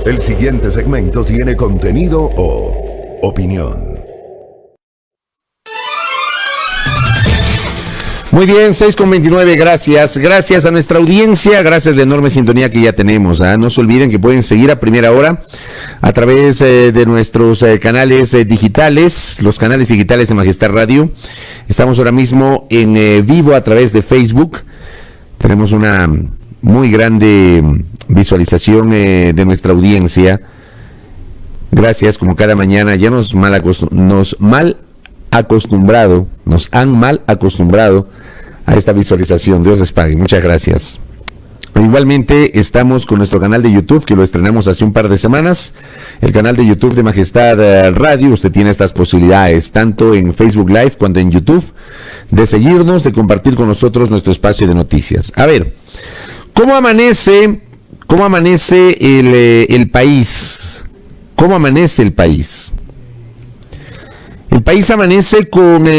El siguiente segmento tiene contenido o opinión. Muy bien, 6:29, gracias a nuestra audiencia, gracias a la enorme sintonía que ya tenemos. No se olviden que pueden seguir a primera hora a través de nuestros canales digitales, los canales digitales de Majestad Radio. Estamos ahora mismo en vivo a través de Facebook. Tenemos una muy grande visualización de nuestra audiencia. Gracias, como cada mañana. Ya nos han mal acostumbrado a esta visualización. Dios les pague. Muchas gracias. Igualmente estamos con nuestro canal de YouTube, que lo estrenamos hace un par de semanas, el canal de YouTube de Majestad Radio. Usted tiene estas posibilidades, tanto en Facebook Live cuanto en YouTube, de seguirnos, de compartir con nosotros nuestro espacio de noticias. A ver, ¿cómo amanece el país? ¿Cómo amanece el país? El país amanece con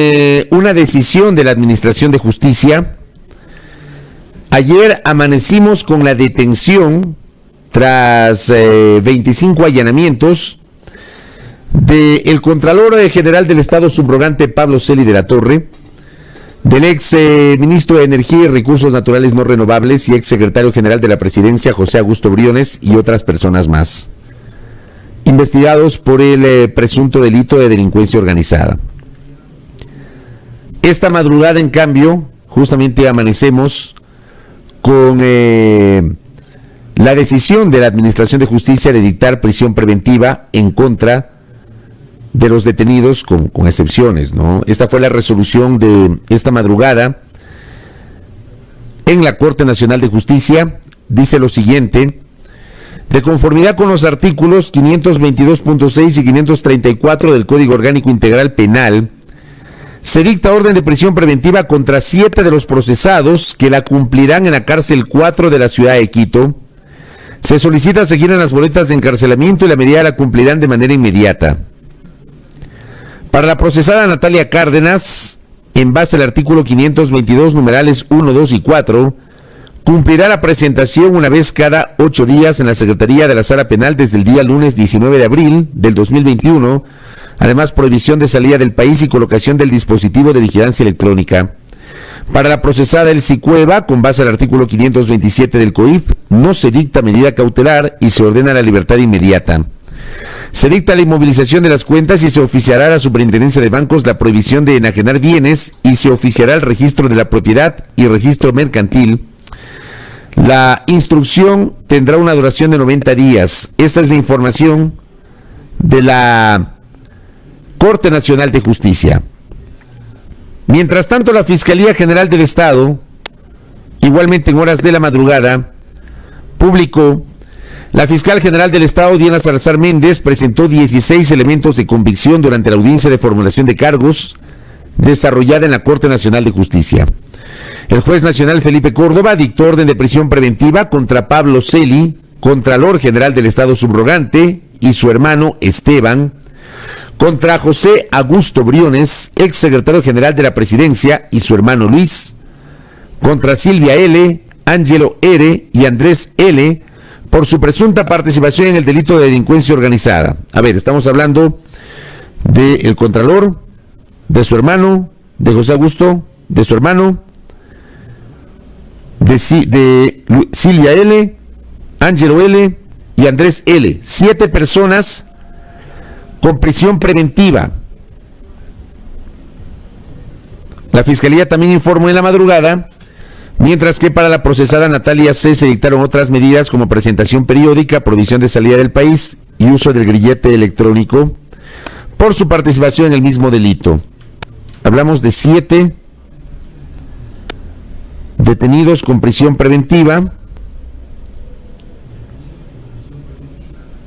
una decisión de la Administración de Justicia. Ayer amanecimos con la detención, tras 25 allanamientos, del Contralor General del Estado subrogante Pablo Celi de la Torre, del ex ministro de Energía y Recursos Naturales No Renovables y ex secretario general de la Presidencia José Augusto Briones y otras personas más, investigados por el presunto delito de delincuencia organizada. Esta madrugada, en cambio, justamente amanecemos con la decisión de la Administración de Justicia de dictar prisión preventiva en contra de los detenidos, con excepciones, ¿no? Esta fue la resolución de esta madrugada en la Corte Nacional de Justicia. Dice lo siguiente: de conformidad con los artículos 522.6 y 534 del Código Orgánico Integral Penal, se dicta orden de prisión preventiva contra 7 de los procesados que la cumplirán en la cárcel 4 de la ciudad de Quito. Se solicita seguir en las boletas de encarcelamiento y la medida la cumplirán de manera inmediata. Para la procesada Natalia Cárdenas, en base al artículo 522, numerales 1, 2 y 4, cumplirá la presentación una vez cada 8 días en la Secretaría de la Sala Penal desde el día lunes 19 de abril del 2021. Además, prohibición de salida del país y colocación del dispositivo de vigilancia electrónica. Para la procesada Elsie Cueva, con base al artículo 527 del COIF, no se dicta medida cautelar y se ordena la libertad inmediata. Se dicta la inmovilización de las cuentas y se oficiará a la Superintendencia de Bancos la prohibición de enajenar bienes y se oficiará el registro de la propiedad y registro mercantil. La instrucción tendrá una duración de 90 días. Esta es la información de la Corte Nacional de Justicia. Mientras tanto, la Fiscalía General del Estado, igualmente en horas de la madrugada, publicó: la Fiscal General del Estado, Diana Salazar Méndez, presentó 16 elementos de convicción durante la audiencia de formulación de cargos desarrollada en la Corte Nacional de Justicia. El juez nacional Felipe Córdoba dictó orden de prisión preventiva contra Pablo Celi, Contralor General del Estado subrogante, y su hermano Esteban, contra José Augusto Briones, ex secretario general de la Presidencia, y su hermano Luis, contra Silvia L., Ángelo R. y Andrés L., por su presunta participación en el delito de delincuencia organizada. A ver, estamos hablando del Contralor, de su hermano, de José Augusto, de su hermano, de Silvia L., Ángelo L. y Andrés L. 7 personas con prisión preventiva. La Fiscalía también informó en la madrugada, mientras que para la procesada Natalia C. se dictaron otras medidas como presentación periódica, prohibición de salida del país y uso del grillete electrónico por su participación en el mismo delito. Hablamos de 7 detenidos con prisión preventiva,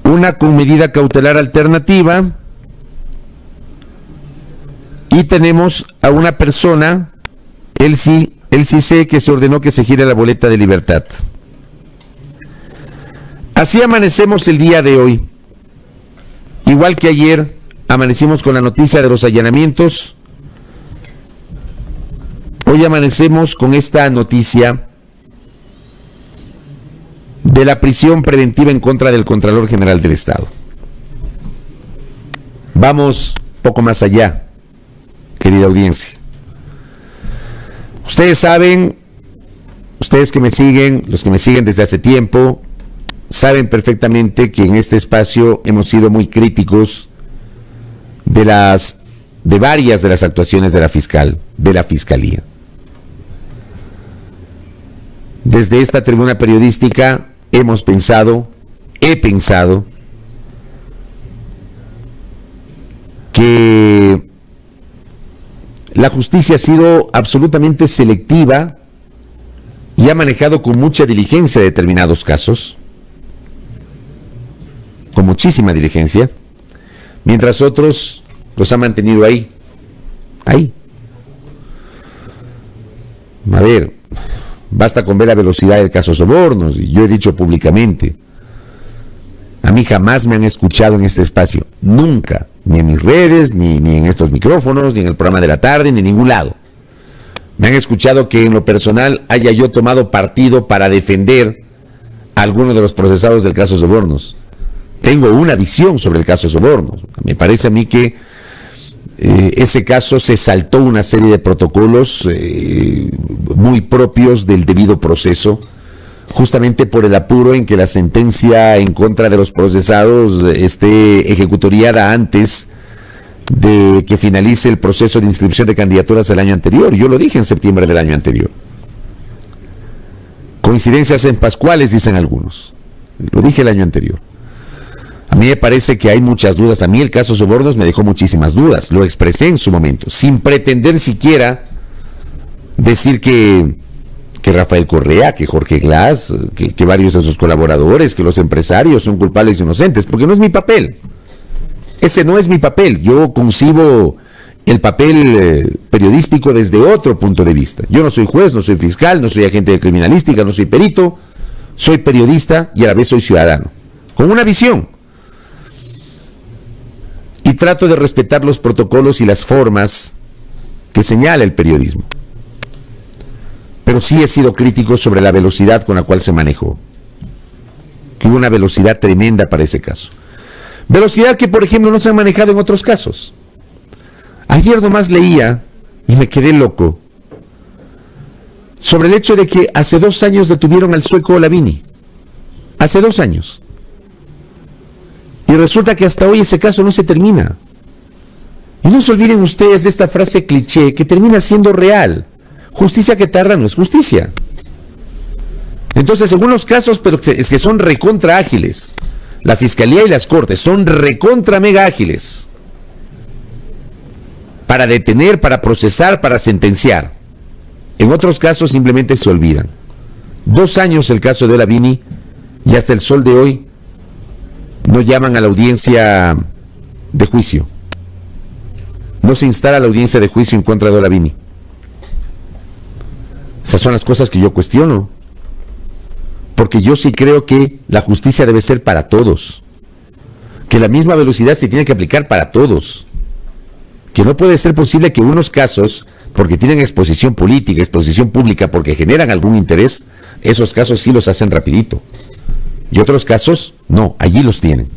una con medida cautelar alternativa, y tenemos a una persona, Elsie C., que se ordenó que se gire la boleta de libertad. Así amanecemos el día de hoy. Igual que ayer, amanecimos con la noticia de los allanamientos. Hoy amanecemos con esta noticia de la prisión preventiva en contra del Contralor General del Estado. Vamos poco más allá, querida audiencia. Ustedes saben, ustedes que me siguen, los que me siguen desde hace tiempo, saben perfectamente que en este espacio hemos sido muy críticos de varias de las actuaciones de la Fiscalía. Desde esta tribuna periodística he pensado que la justicia ha sido absolutamente selectiva y ha manejado con mucha diligencia determinados casos, con muchísima diligencia, mientras otros los ha mantenido ahí. A ver, basta con ver la velocidad del caso Sobornos, y yo he dicho públicamente, a mí jamás me han escuchado en este espacio, nunca, ni en mis redes, ni en estos micrófonos, ni en el programa de la tarde, ni en ningún lado. Me han escuchado que en lo personal haya yo tomado partido para defender a alguno de los procesados del caso Sobornos. Tengo una visión sobre el caso Sobornos. Me parece a mí que ese caso se saltó una serie de protocolos muy propios del debido proceso, justamente por el apuro en que la sentencia en contra de los procesados esté ejecutoriada antes de que finalice el proceso de inscripción de candidaturas del año anterior. Yo lo dije en septiembre del año anterior. Coincidencias en Pascuales, dicen algunos. Lo dije el año anterior. A mí me parece que hay muchas dudas. A mí el caso Sobornos me dejó muchísimas dudas. Lo expresé en su momento, sin pretender siquiera decir que Rafael Correa, que Jorge Glass, que varios de sus colaboradores, que los empresarios son culpables e inocentes, porque no es mi papel. Ese no es mi papel. Yo concibo el papel periodístico desde otro punto de vista. Yo no soy juez, no soy fiscal, no soy agente de criminalística, no soy perito. Soy periodista y a la vez soy ciudadano, con una visión. Y trato de respetar los protocolos y las formas que señala el periodismo. Pero sí he sido crítico sobre la velocidad con la cual se manejó. Que hubo una velocidad tremenda para ese caso. Velocidad que, por ejemplo, no se ha manejado en otros casos. Ayer nomás leía, y me quedé loco, sobre el hecho de que hace 2 años detuvieron al sueco Olavini. Hace 2 años. Y resulta que hasta hoy ese caso no se termina. Y no se olviden ustedes de esta frase cliché que termina siendo real. Justicia que tarda no es justicia. Entonces, según los casos, pero es que son recontra ágiles. La Fiscalía y las Cortes son recontra mega ágiles. Para detener, para procesar, para sentenciar. En otros casos simplemente se olvidan. 2 años el caso de Olavini y hasta el sol de hoy no llaman a la audiencia de juicio. No se instala la audiencia de juicio en contra de Olavini. Esas son las cosas que yo cuestiono. Porque yo sí creo que la justicia debe ser para todos. Que la misma velocidad se tiene que aplicar para todos. Que no puede ser posible que unos casos, porque tienen exposición política, exposición pública, porque generan algún interés, esos casos sí los hacen rapidito. Y otros casos, no, allí los tienen.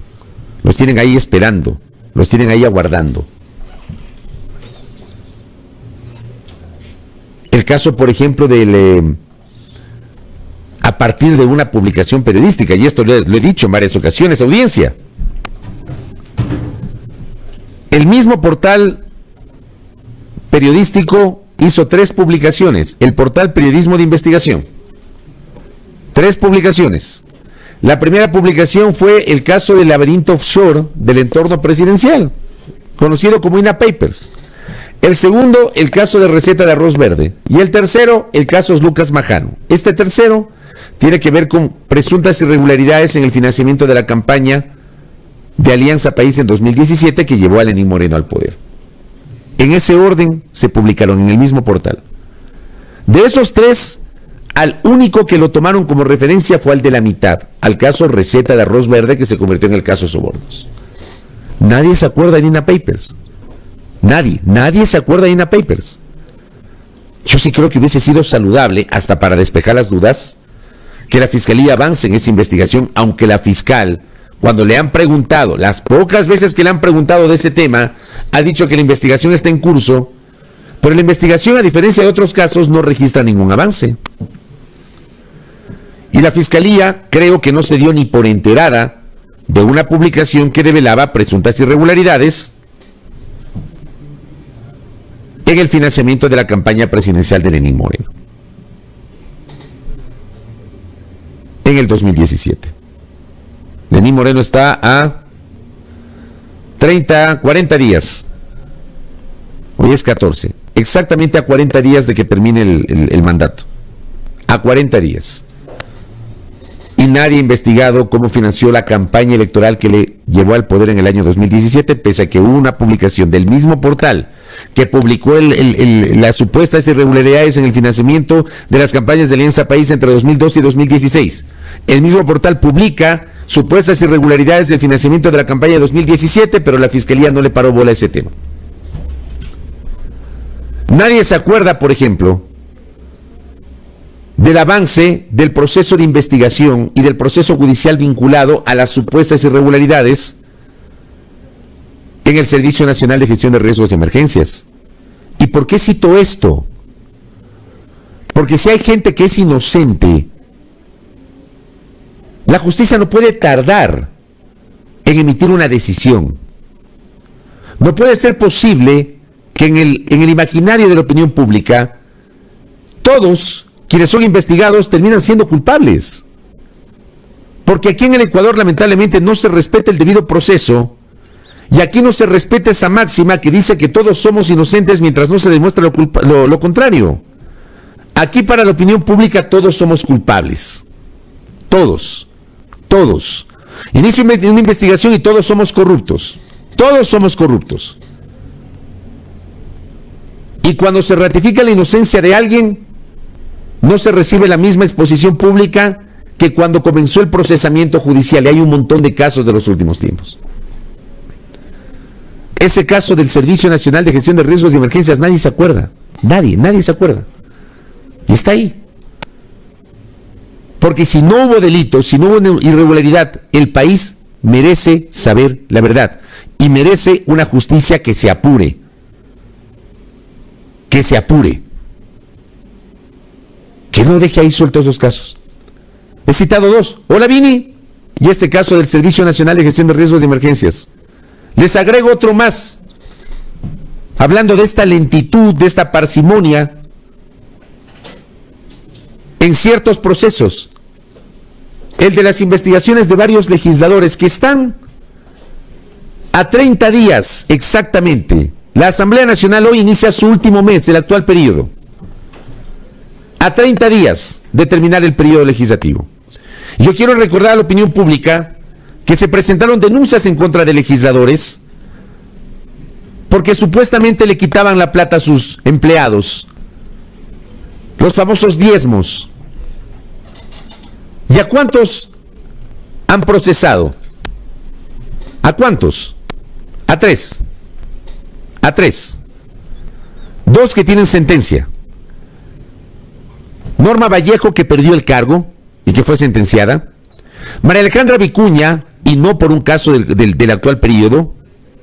Los tienen ahí esperando, los tienen ahí aguardando. El caso, por ejemplo, a partir de una publicación periodística, y esto lo he dicho en varias ocasiones, audiencia. El mismo portal periodístico hizo 3 publicaciones, el portal Periodismo de Investigación. 3 publicaciones. La primera publicación fue el caso del laberinto offshore del entorno presidencial, conocido como INA Papers. El segundo, el caso de receta de arroz verde. Y el tercero, el caso Lucas Majano. Este tercero tiene que ver con presuntas irregularidades en el financiamiento de la campaña de Alianza País en 2017 que llevó a Lenín Moreno al poder. En ese orden se publicaron en el mismo portal. De esos 3, al único que lo tomaron como referencia fue al de la mitad, al caso receta de arroz verde que se convirtió en el caso Sobornos. Nadie se acuerda de INA Papers. Nadie se acuerda de INA Papers. Yo sí creo que hubiese sido saludable, hasta para despejar las dudas, que la Fiscalía avance en esa investigación, aunque la fiscal, cuando le han preguntado, las pocas veces que le han preguntado de ese tema, ha dicho que la investigación está en curso, pero la investigación, a diferencia de otros casos, no registra ningún avance. Y la Fiscalía creo que no se dio ni por enterada de una publicación que revelaba presuntas irregularidades en el financiamiento de la campaña presidencial de Lenín Moreno en el 2017. Lenín Moreno está a 40 días. Hoy es 14. Exactamente a 40 días de que termine el mandato. A 40 días. Y nadie ha investigado cómo financió la campaña electoral que le llevó al poder en el año 2017, pese a que hubo una publicación del mismo portal que publicó las supuestas irregularidades en el financiamiento de las campañas de Alianza País entre 2012 y 2016. El mismo portal publica supuestas irregularidades del financiamiento de la campaña de 2017, pero la Fiscalía no le paró bola a ese tema. Nadie se acuerda, por ejemplo, del avance del proceso de investigación y del proceso judicial vinculado a las supuestas irregularidades en el Servicio Nacional de Gestión de Riesgos y Emergencias. ¿Y por qué cito esto? Porque si hay gente que es inocente, la justicia no puede tardar en emitir una decisión. No puede ser posible que en el imaginario de la opinión pública todos quienes son investigados terminan siendo culpables. Porque aquí en el Ecuador lamentablemente no se respeta el debido proceso y aquí no se respeta esa máxima que dice que todos somos inocentes mientras no se demuestra lo contrario. Aquí para la opinión pública todos somos culpables. Todos. Inicia una investigación y todos somos corruptos. Todos somos corruptos. Y cuando se ratifica la inocencia de alguien, no se recibe la misma exposición pública que cuando comenzó el procesamiento judicial. Y hay un montón de casos de los últimos tiempos. Ese caso del Servicio Nacional de Gestión de Riesgos y Emergencias, nadie se acuerda. Nadie se acuerda. Y está ahí. Porque si no hubo delito, si no hubo irregularidad, el país merece saber la verdad. Y merece una justicia que se apure. Que se apure. Que no deje ahí sueltos esos casos. He citado dos, Hola Vini, y este caso del Servicio Nacional de Gestión de Riesgos de Emergencias. Les agrego otro más, hablando de esta lentitud, de esta parsimonia en ciertos procesos. El de las investigaciones de varios legisladores que están a 30 días exactamente. La Asamblea Nacional hoy inicia su último mes, el actual periodo. A 30 días de terminar el periodo legislativo. Yo quiero recordar a la opinión pública que se presentaron denuncias en contra de legisladores porque supuestamente le quitaban la plata a sus empleados, los famosos diezmos. ¿Y a cuántos han procesado? ¿A cuántos? A tres. Dos que tienen sentencia. Norma Vallejo, que perdió el cargo y que fue sentenciada. María Alejandra Vicuña, y no por un caso del actual periodo,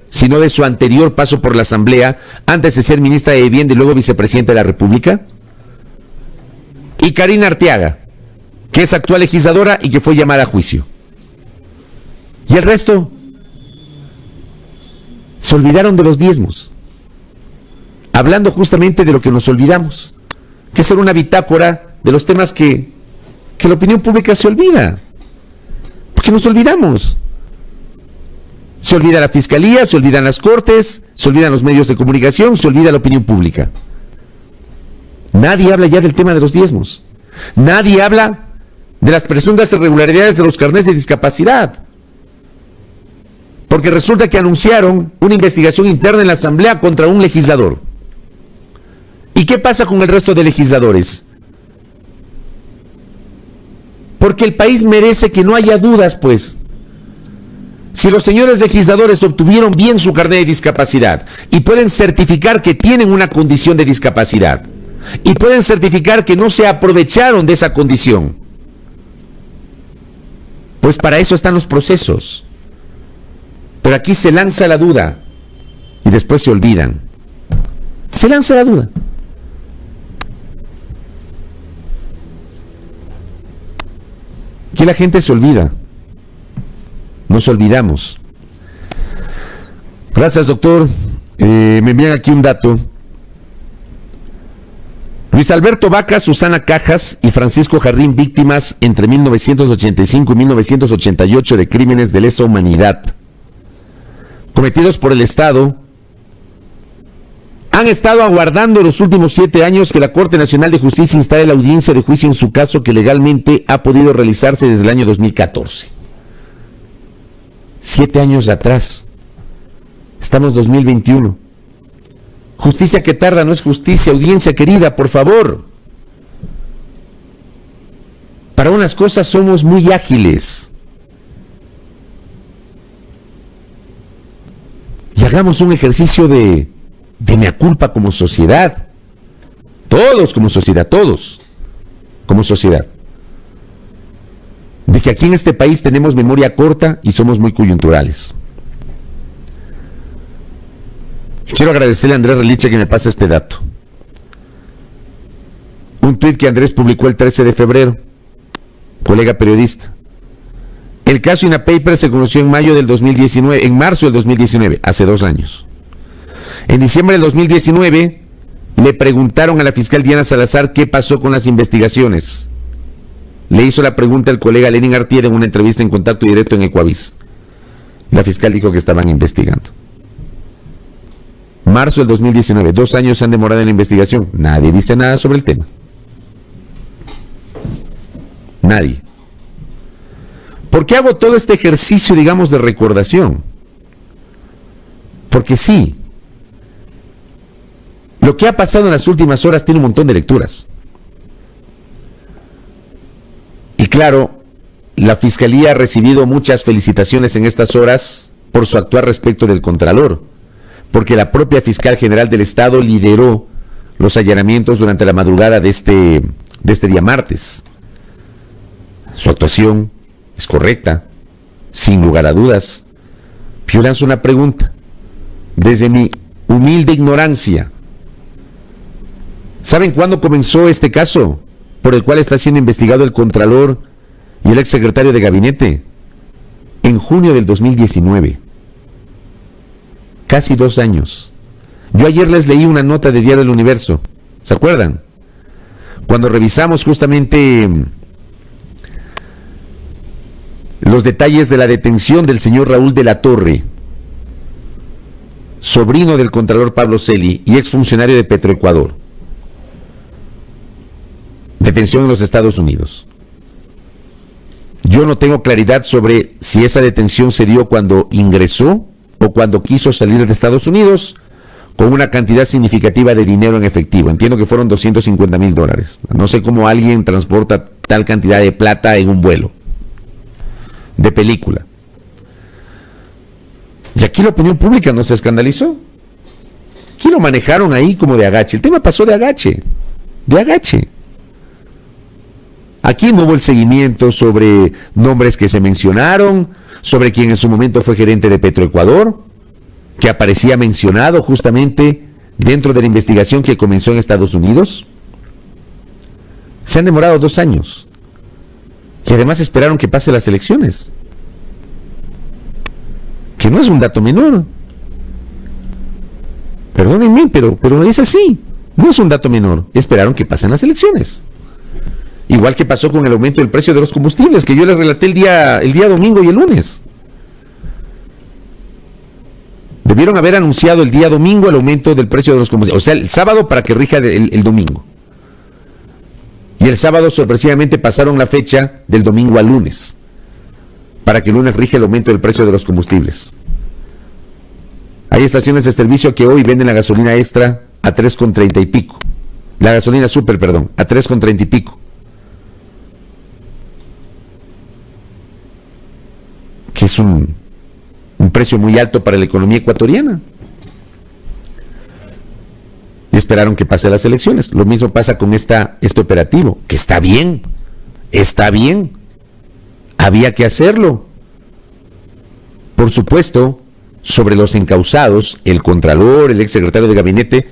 sino de su anterior paso por la Asamblea, antes de ser ministra de Vivienda y luego vicepresidenta de la República. Y Karina Arteaga, que es actual legisladora y que fue llamada a juicio. Y el resto se olvidaron de los diezmos, hablando justamente de lo que nos olvidamos, que es una bitácora de los temas que la opinión pública se olvida, porque nos olvidamos. Se olvida la Fiscalía, se olvidan las Cortes, se olvidan los medios de comunicación, se olvida la opinión pública. Nadie habla ya del tema de los diezmos. Nadie habla de las presuntas irregularidades de los carnets de discapacidad. Porque resulta que anunciaron una investigación interna en la Asamblea contra un legislador. ¿Y qué pasa con el resto de legisladores? Porque el país merece que no haya dudas, pues. Si los señores legisladores obtuvieron bien su carnet de discapacidad y pueden certificar que tienen una condición de discapacidad y pueden certificar que no se aprovecharon de esa condición Pues para eso están los procesos. Pero aquí se lanza la duda y después se olvidan. Se lanza la duda. Aquí la gente se olvida. Nos olvidamos. Gracias, doctor. Me envían aquí un dato. Luis Alberto Vaca, Susana Cajas y Francisco Jarrín, víctimas entre 1985 y 1988 de crímenes de lesa humanidad cometidos por el Estado, han estado aguardando los últimos 7 años que la Corte Nacional de Justicia instale la audiencia de juicio en su caso, que legalmente ha podido realizarse desde el año 2014. 7 años atrás. Estamos 2021. Justicia que tarda no es justicia. Audiencia querida, por favor. Para unas cosas somos muy ágiles. Y hagamos un ejercicio de mea culpa como sociedad. Todos como sociedad, todos como sociedad. De que aquí en este país tenemos memoria corta y somos muy coyunturales. Quiero agradecerle a Andrés Reliche que me pase este dato. Un tuit que Andrés publicó el 13 de febrero, colega periodista. El caso INAPAPER se conoció en marzo del 2019, hace 2 años. En diciembre del 2019 le preguntaron a la fiscal Diana Salazar qué pasó con las investigaciones. Le hizo la pregunta el colega Lenin Artier en una entrevista en Contacto Directo en Ecuavisa. La fiscal dijo que estaban investigando. Marzo del 2019, 2 años se han demorado en la investigación. Nadie dice nada sobre el tema. Nadie. ¿Por qué hago todo este ejercicio, digamos, de recordación? Porque sí, lo que ha pasado en las últimas horas tiene un montón de lecturas. Y claro, la Fiscalía ha recibido muchas felicitaciones en estas horas por su actuar respecto del Contralor, porque la propia Fiscal General del Estado lideró los allanamientos durante la madrugada de este día martes. Su actuación es correcta, sin lugar a dudas. Yo lanzo una pregunta, desde mi humilde ignorancia. ¿Saben cuándo comenzó este caso por el cual está siendo investigado el Contralor y el exsecretario de Gabinete? En junio del 2019. Casi 2 años. Yo ayer les leí una nota de Diario del Universo. ¿Se acuerdan? Cuando revisamos justamente los detalles de la detención del señor Raúl de la Torre, sobrino del Contralor Pablo Celi y exfuncionario de Petroecuador. Detención en los Estados Unidos. Yo no tengo claridad sobre si esa detención se dio cuando ingresó o cuando quiso salir de Estados Unidos con una cantidad significativa de dinero en efectivo. Entiendo que fueron $250,000. No sé cómo alguien transporta tal cantidad de plata en un vuelo de película. Y aquí la opinión pública no se escandalizó. Aquí lo manejaron ahí como de agache. El tema pasó de agache. De agache. Aquí no hubo el seguimiento sobre nombres que se mencionaron, sobre quien en su momento fue gerente de Petroecuador, que aparecía mencionado justamente dentro de la investigación que comenzó en Estados Unidos. Se han demorado 2 años. Y además esperaron que pasen las elecciones. Que no es un dato menor. Perdónenme, pero es así. No es un dato menor. Esperaron que pasen las elecciones. Igual que pasó con el aumento del precio de los combustibles, que yo les relaté el día domingo y el lunes. Debieron haber anunciado el día domingo el aumento del precio de los combustibles. O sea, el sábado para que rija el domingo. Y el sábado sorpresivamente pasaron la fecha del domingo al lunes, para que el lunes rija el aumento del precio de los combustibles. Hay estaciones de servicio que hoy venden la gasolina extra a 3,30 y pico. La gasolina super, a 3,30 y pico. Que es un precio muy alto para la economía ecuatoriana. Y esperaron que pase las elecciones. Lo mismo pasa con este operativo, que está bien. había que hacerlo. Por supuesto, sobre los encausados, el contralor, el exsecretario de gabinete,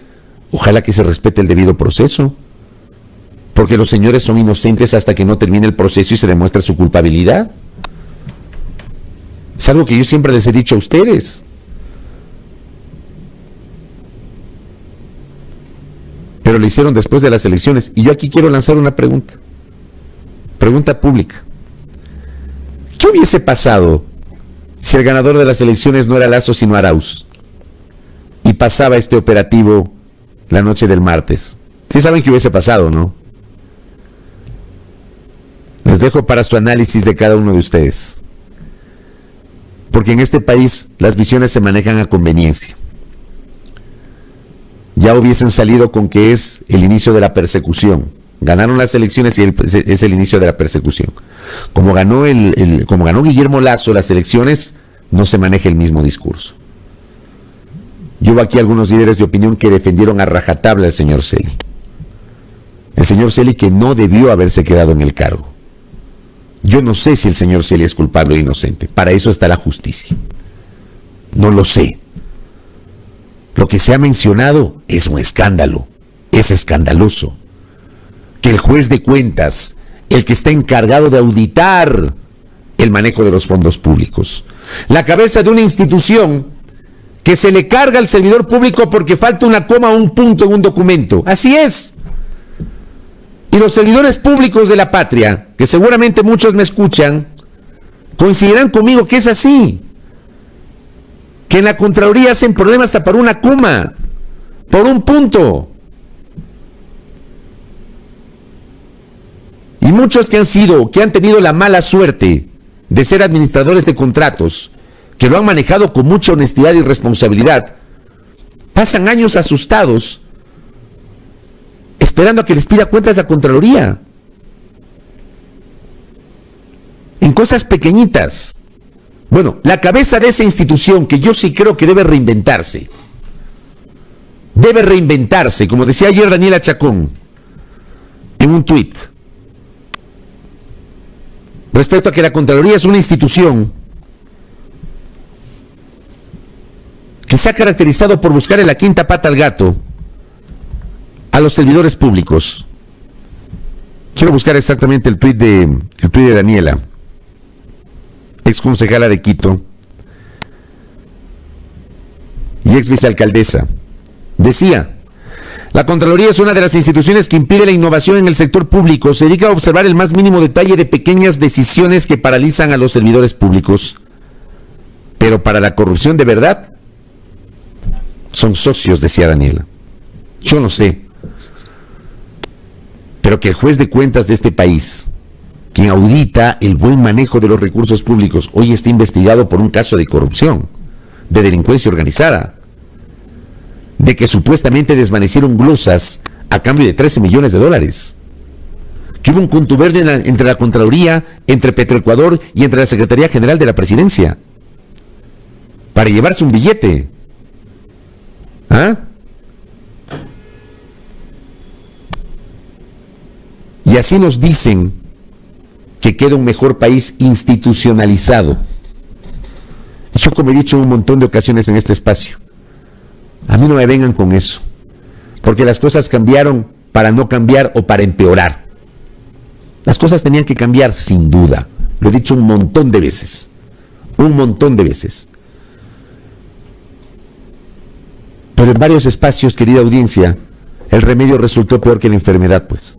ojalá que se respete el debido proceso, porque los señores son inocentes hasta que no termine el proceso y se demuestre su culpabilidad. Es algo que yo siempre les he dicho a ustedes. Pero lo hicieron después de las elecciones. Y yo aquí quiero lanzar una pregunta. Pregunta pública. ¿Qué hubiese pasado si el ganador de las elecciones no era Lasso sino Arauz? Y pasaba este operativo la noche del martes. Sí saben qué hubiese pasado, ¿no? Les dejo para su análisis de cada uno de ustedes. Porque en este país las visiones se manejan a conveniencia. Ya hubiesen salido con que es el inicio de la persecución. Ganaron las elecciones y es el inicio de la persecución. Como ganó Guillermo Lasso las elecciones, no se maneja el mismo discurso. Yo hubo aquí algunos líderes de opinión que defendieron a rajatabla al señor Celi. El señor Celi que no debió haberse quedado en el cargo. Yo no sé si el señor Celi es culpable o inocente. Para eso está la justicia. No lo sé. Lo que se ha mencionado es un escándalo. Es escandaloso. Que el juez de cuentas, el que está encargado de auditar el manejo de los fondos públicos, la cabeza de una institución que se le carga al servidor público porque falta una coma o un punto en un documento. Así es. Y los servidores públicos de la patria, que seguramente muchos me escuchan, coincidirán conmigo que es así. Que en la Contraloría hacen problemas hasta por una coma, por un punto. Y muchos que han tenido la mala suerte de ser administradores de contratos, que lo han manejado con mucha honestidad y responsabilidad, pasan años asustados, esperando a que les pida cuentas la Contraloría. En cosas pequeñitas. Bueno, la cabeza de esa institución, que yo sí creo que debe reinventarse, como decía ayer Daniela Chacón en un tuit, respecto a que la Contraloría es una institución que se ha caracterizado por buscar en la quinta pata al gato a los servidores públicos. Quiero buscar exactamente el tuit de Daniela, ex concejala de Quito y ex vicealcaldesa. Decía: la Contraloría es una de las instituciones que impide la innovación en el sector público. Se dedica a observar el más mínimo detalle de pequeñas decisiones que paralizan a los servidores públicos. Pero para la corrupción de verdad, son socios, decía Daniela. Yo no sé. Pero que el juez de cuentas de este país, quien audita el buen manejo de los recursos públicos, hoy está investigado por un caso de corrupción, de delincuencia organizada, de que supuestamente desvanecieron glosas a cambio de $13 millones, que hubo un contubernio entre la Contraloría, entre Petroecuador y entre la Secretaría General de la Presidencia, para llevarse un billete. ¿Ah? Y así nos dicen que queda un mejor país institucionalizado. Y yo, como he dicho en un montón de ocasiones en este espacio, a mí no me vengan con eso, porque las cosas cambiaron para no cambiar o para empeorar. Las cosas tenían que cambiar sin duda. Lo he dicho un montón de veces. Pero en varios espacios, querida audiencia, el remedio resultó peor que la enfermedad, pues.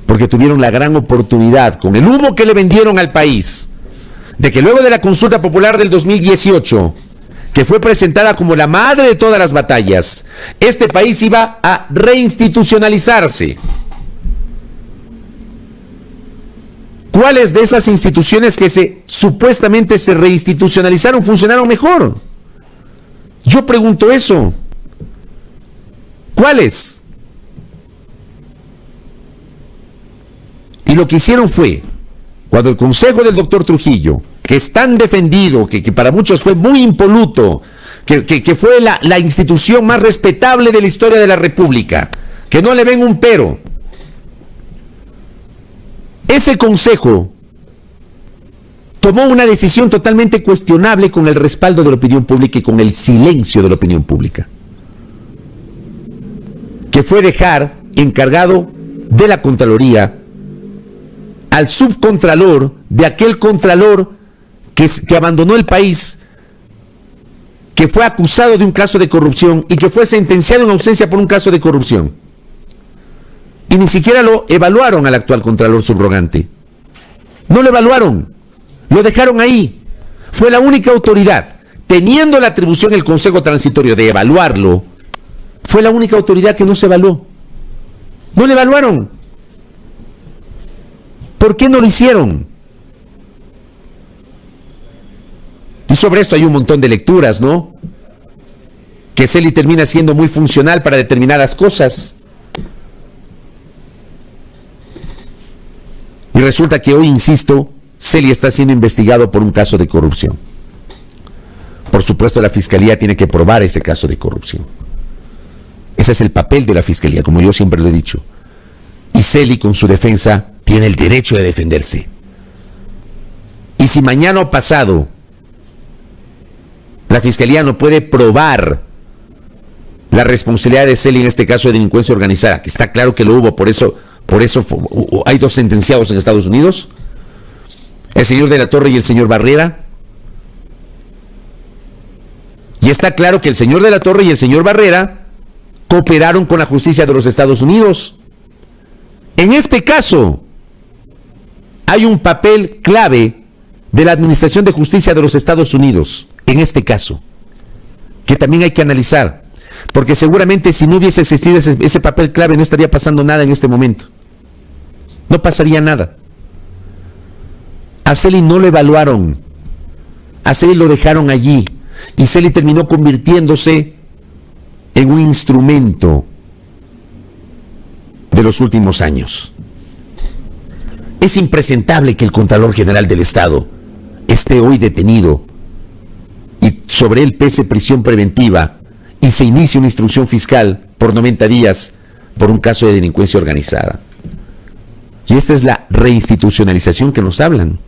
Porque tuvieron la gran oportunidad, con el humo que le vendieron al país, de que luego de la consulta popular del 2018, que fue presentada como la madre de todas las batallas, este país iba a reinstitucionalizarse. ¿Cuáles de esas instituciones que supuestamente se reinstitucionalizaron funcionaron mejor? Yo pregunto eso. ¿Cuáles? Y lo que hicieron fue, cuando el consejo del doctor Trujillo, que es tan defendido, que para muchos fue muy impoluto, que fue la institución más respetable de la historia de la República, que no le ven un pero, ese consejo tomó una decisión totalmente cuestionable con el respaldo de la opinión pública y con el silencio de la opinión pública, que fue dejar encargado de la Contraloría al subcontralor de aquel contralor que abandonó el país, que fue acusado de un caso de corrupción y que fue sentenciado en ausencia por un caso de corrupción. Y ni siquiera lo evaluaron al actual contralor subrogante. No lo evaluaron, lo dejaron ahí. Fue la única autoridad, teniendo la atribución el Consejo Transitorio de evaluarlo, fue la única autoridad que no se evaluó. No le evaluaron. ¿Por qué no lo hicieron? Y sobre esto hay un montón de lecturas, ¿no? Que Celi termina siendo muy funcional para determinadas cosas. Y resulta que hoy, insisto, Celi está siendo investigado por un caso de corrupción. Por supuesto, la Fiscalía tiene que probar ese caso de corrupción. Ese es el papel de la Fiscalía, como yo siempre lo he dicho. Y Celi, con su defensa, tiene el derecho de defenderse. Y si mañana o pasado la Fiscalía no puede probar la responsabilidad de Celi en este caso de delincuencia organizada, que está claro que lo hubo, por eso hay 2 sentenciados en Estados Unidos, el señor de la Torre y el señor Barrera, y está claro que el señor de la Torre y el señor Barrera cooperaron con la justicia de los Estados Unidos. En este caso, hay un papel clave de la Administración de Justicia de los Estados Unidos, en este caso, que también hay que analizar, porque seguramente si no hubiese existido ese papel clave no estaría pasando nada en este momento. No pasaría nada. A Celi no lo evaluaron, a Celi lo dejaron allí, y Celi terminó convirtiéndose en un instrumento de los últimos años. Es impresentable que el Contralor General del Estado esté hoy detenido y sobre él pese prisión preventiva y se inicie una instrucción fiscal por 90 días por un caso de delincuencia organizada. Y esta es la reinstitucionalización que nos hablan.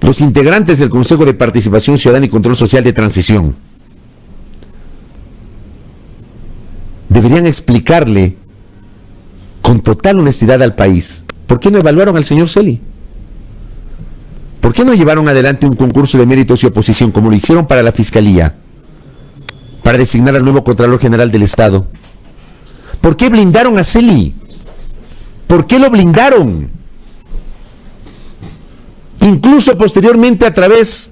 Los integrantes del Consejo de Participación Ciudadana y Control Social de Transición deberían explicarle con total honestidad al país por qué no evaluaron al señor Celi. ¿Por qué no llevaron adelante un concurso de méritos y oposición como lo hicieron para la Fiscalía, para designar al nuevo Contralor General del Estado? ¿Por qué blindaron a Celi? ¿Por qué lo blindaron? Incluso posteriormente a través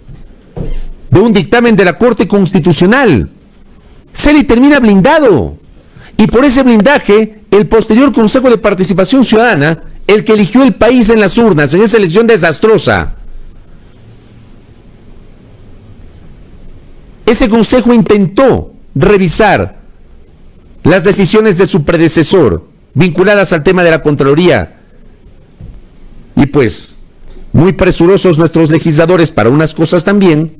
de un dictamen de la Corte Constitucional, Celi termina blindado. Y por ese blindaje, el posterior Consejo de Participación Ciudadana, el que eligió el país en las urnas, en esa elección desastrosa, ese consejo intentó revisar las decisiones de su predecesor vinculadas al tema de la Contraloría. Y pues, muy presurosos nuestros legisladores para unas cosas también,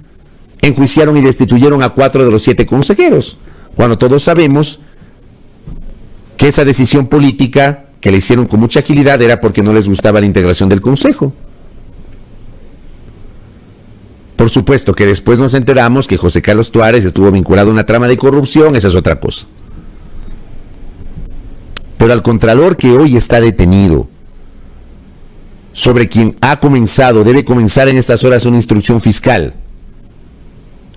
enjuiciaron y destituyeron a 4 de los 7 consejeros, cuando todos sabemos que esa decisión política que le hicieron con mucha agilidad era porque no les gustaba la integración del consejo. Por supuesto que después nos enteramos que José Carlos Tuárez estuvo vinculado a una trama de corrupción, esa es otra cosa. Pero al contralor que hoy está detenido, sobre quien debe comenzar en estas horas una instrucción fiscal,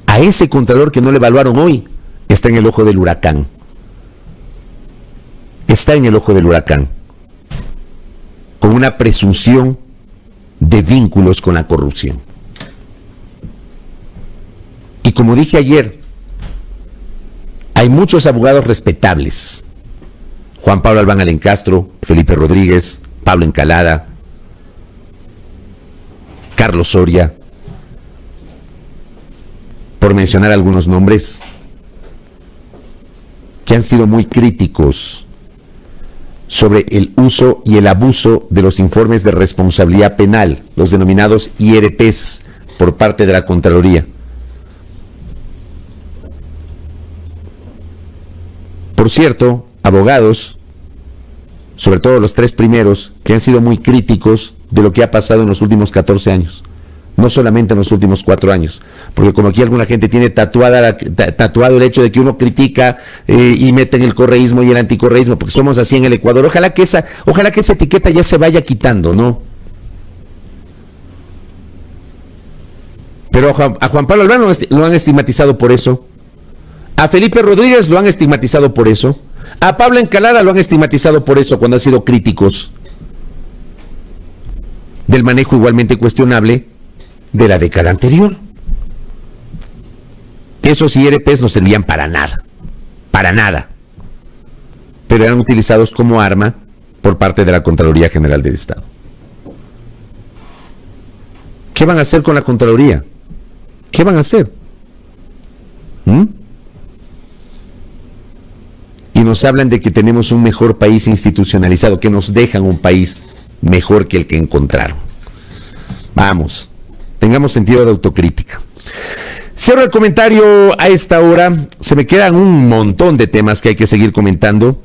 a ese contralor que no le evaluaron hoy, está en el ojo del huracán. Está en el ojo del huracán, con una presunción de vínculos con la corrupción. Y como dije ayer, hay muchos abogados respetables: Juan Pablo Albán Alencastro, Felipe Rodríguez, Pablo Encalada, Carlos Soria, por mencionar algunos nombres, que han sido muy críticos sobre el uso y el abuso de los informes de responsabilidad penal, los denominados IRPs, por parte de la Contraloría. Por cierto, abogados, sobre todo los 3 primeros, que han sido muy críticos de lo que ha pasado en los últimos 14 años. No solamente en los últimos 4 años, porque como aquí alguna gente tiene tatuado el hecho de que uno critica y mete en el correísmo y el anticorreísmo, porque somos así en el Ecuador. Ojalá que esa etiqueta ya se vaya quitando, ¿no? Pero a Juan Pablo Albano lo han estigmatizado por eso. A Felipe Rodríguez lo han estigmatizado por eso. A Pablo Encalada lo han estigmatizado por eso cuando han sido críticos del manejo igualmente cuestionable de la década anterior. Esos IRPs no servían para nada, pero eran utilizados como arma por parte de la Contraloría General del Estado. ¿Qué van a hacer con la Contraloría? ¿Qué van a hacer? Y nos hablan de que tenemos un mejor país institucionalizado, que nos dejan un país mejor que el que encontraron. Vamos, tengamos sentido de autocrítica. Cierro el comentario a esta hora. Se me quedan un montón de temas que hay que seguir comentando.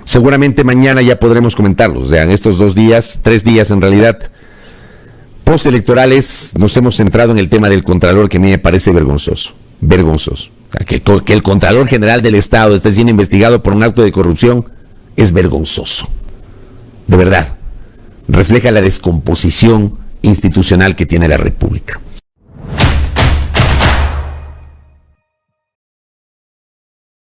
Seguramente mañana ya podremos comentarlos. O sea, en estos 2 días, 3 días en realidad, postelectorales, nos hemos centrado en el tema del Contralor, que a mí me parece vergonzoso. Vergonzoso. O sea, que el Contralor General del Estado esté siendo investigado por un acto de corrupción es vergonzoso. De verdad. Refleja la descomposición institucional que tiene la República.